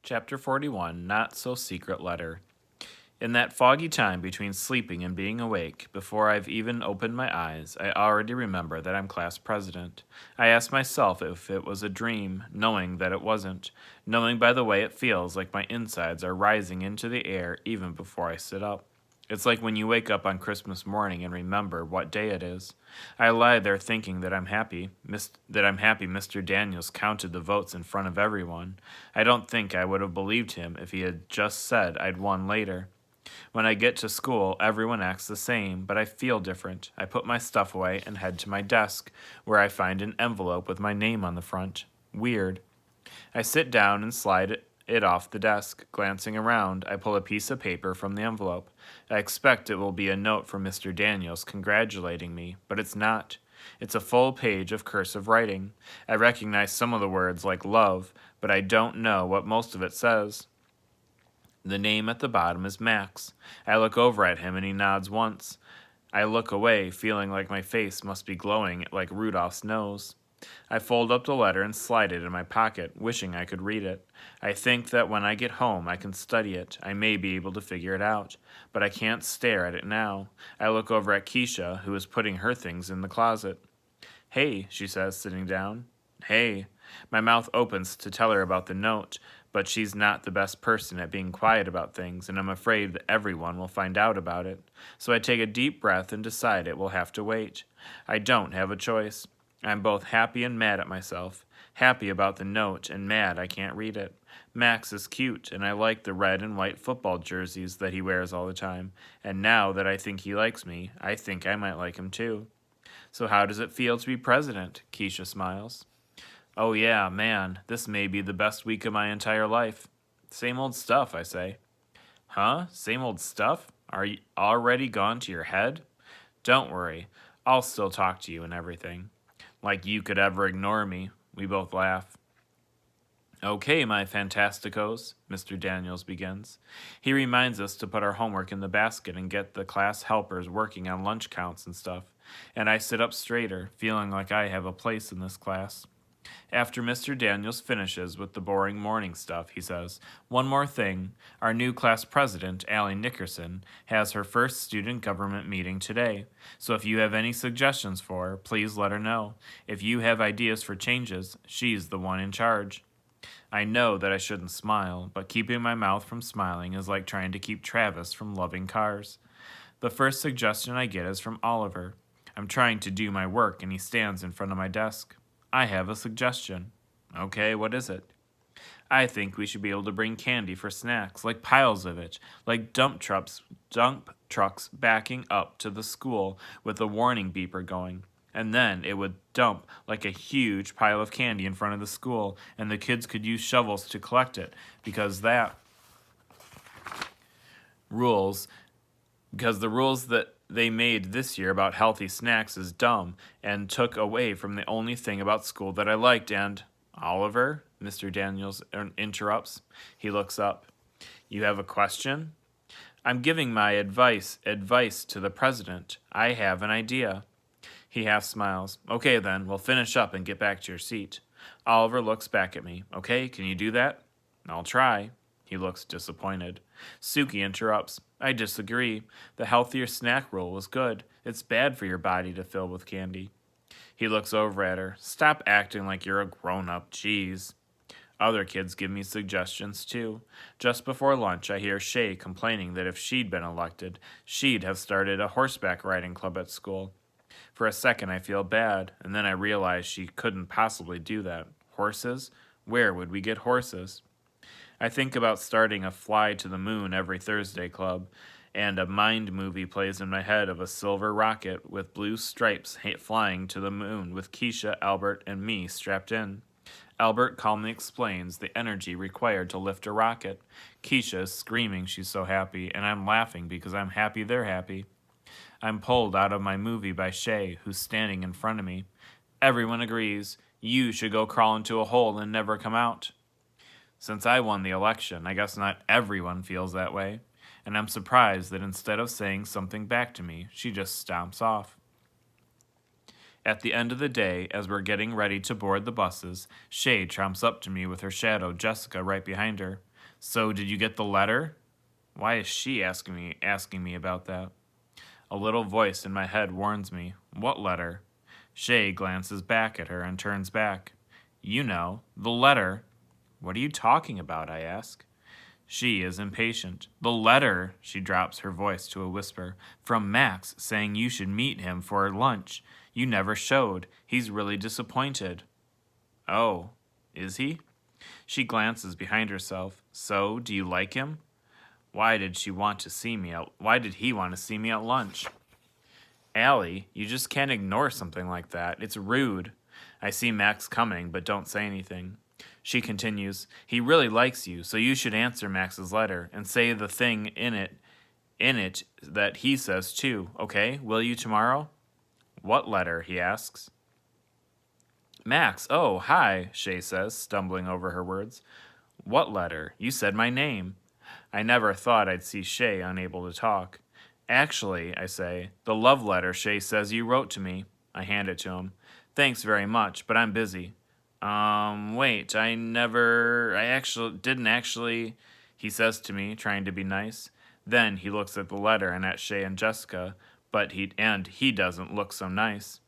Chapter 41, Not So Secret Letter. In that foggy time between sleeping and being awake, before I've even opened my eyes, I already remember that I'm class president. I ask myself if it was a dream, knowing that it wasn't, knowing by the way it feels like my insides are rising into the air even before I sit up. It's like when you wake up on Christmas morning and remember what day it is. I lie there thinking that I'm happy, Mr. Daniels counted the votes in front of everyone. I don't think I would have believed him if he had just said I'd won later. When I get to school, everyone acts the same, but I feel different. I put my stuff away and head to my desk, where I find an envelope with my name on the front. Weird. I sit down and slide it off the desk. Glancing around, I pull a piece of paper from the envelope. I expect it will be a note from Mr. Daniels congratulating me, but it's not. It's a full page of cursive writing. I recognize some of the words like love, but I don't know what most of it says. The name at the bottom is Max. I look over at him and he nods once. I look away, feeling like my face must be glowing like Rudolph's nose. I fold up the letter and slide it in my pocket, wishing I could read it. I think that when I get home I can study it. I may be able to figure it out, but I can't stare at it now. I look over at Keisha, who is putting her things in the closet. Hey, she says, sitting down. Hey. My mouth opens to tell her about the note, but she's not the best person at being quiet about things, and I'm afraid that everyone will find out about it. So I take a deep breath and decide it will have to wait. I don't have a choice. I'm both happy and mad at myself. Happy about the note and mad I can't read it. Max is cute, and I like the red and white football jerseys that he wears all the time. And now that I think he likes me, I think I might like him too. So how does it feel to be president? Keisha smiles. Oh yeah, man, this may be the best week of my entire life. Same old stuff, I say. Huh? Same old stuff? Are you already gone to your head? Don't worry, I'll still talk to you and everything. Like you could ever ignore me. We both laugh. Okay, my fantasticos, Mr. Daniels begins. He reminds us to put our homework in the basket and get the class helpers working on lunch counts and stuff. And I sit up straighter, feeling like I have a place in this class. After Mr. Daniels finishes with the boring morning stuff, he says, one more thing. Our new class president, Allie Nickerson, has her first student government meeting today. So if you have any suggestions for her, please let her know. If you have ideas for changes, she's the one in charge. I know that I shouldn't smile, but keeping my mouth from smiling is like trying to keep Travis from loving cars. The first suggestion I get is from Oliver. I'm trying to do my work and he stands in front of my desk. I have a suggestion. Okay, what is it? I think we should be able to bring candy for snacks, like piles of it, like dump trucks backing up to the school with a warning beeper going. And then it would dump like a huge pile of candy in front of the school, and the kids could use shovels to collect it because rules the rules that they made this year about healthy snacks is dumb and took away from the only thing about school that I liked. And Oliver, Mr. Daniels interrupts. He looks up. You have a question? I'm giving my advice to the president. I have an idea. He half smiles. Okay then, we'll finish up and get back to your seat. Oliver looks back at me. Okay, can you do that? I'll try. He looks disappointed. Suki interrupts. I disagree. The healthier snack rule was good. It's bad for your body to fill with candy. He looks over at her. Stop acting like you're a grown-up, jeez. Other kids give me suggestions too. Just before lunch, I hear Shay complaining that if she'd been elected, she'd have started a horseback riding club at school. For a second, I feel bad, and then I realize she couldn't possibly do that. Horses? Where would we get horses? I think about starting a Fly to the Moon every Thursday club, and a mind movie plays in my head of a silver rocket with blue stripes flying to the moon with Keisha, Albert, and me strapped in. Albert calmly explains the energy required to lift a rocket. Keisha is screaming she's so happy, and I'm laughing because I'm happy they're happy. I'm pulled out of my movie by Shay, who's standing in front of me. Everyone agrees. You should go crawl into a hole and never come out. Since I won the election, I guess not everyone feels that way, and I'm surprised that instead of saying something back to me, she just stomps off. At the end of the day, as we're getting ready to board the buses, Shay tromps up to me with her shadow, Jessica, right behind her. So did you get the letter? Why is she asking me about that? A little voice in my head warns me. What letter? Shay glances back at her and turns back. You know, the letter. What are you talking about? I ask. She is impatient. The letter, she drops her voice to a whisper, from Max saying you should meet him for lunch. You never showed. He's really disappointed. Oh, is he? She glances behind herself. So, do you like him? Why did he want to see me at lunch? Allie, you just can't ignore something like that. It's rude. I see Max coming, but don't say anything. She continues, he really likes you, so you should answer Max's letter and say the thing in it that he says too, okay? Will you tomorrow? What letter? He asks. Max, oh, hi, Shay says, stumbling over her words. What letter? You said my name. I never thought I'd see Shay unable to talk. Actually, I say, the love letter Shay says you wrote to me. I hand it to him. Thanks very much, but I'm busy. Wait, didn't actually, he says to me, trying to be nice. Then he looks at the letter and at Shay and Jessica, but he doesn't look so nice.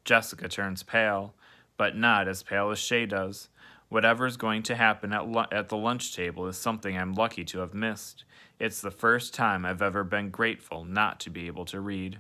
Jessica turns pale, but not as pale as Shay does. Whatever's going to happen at the lunch table is something I'm lucky to have missed. It's the first time I've ever been grateful not to be able to read.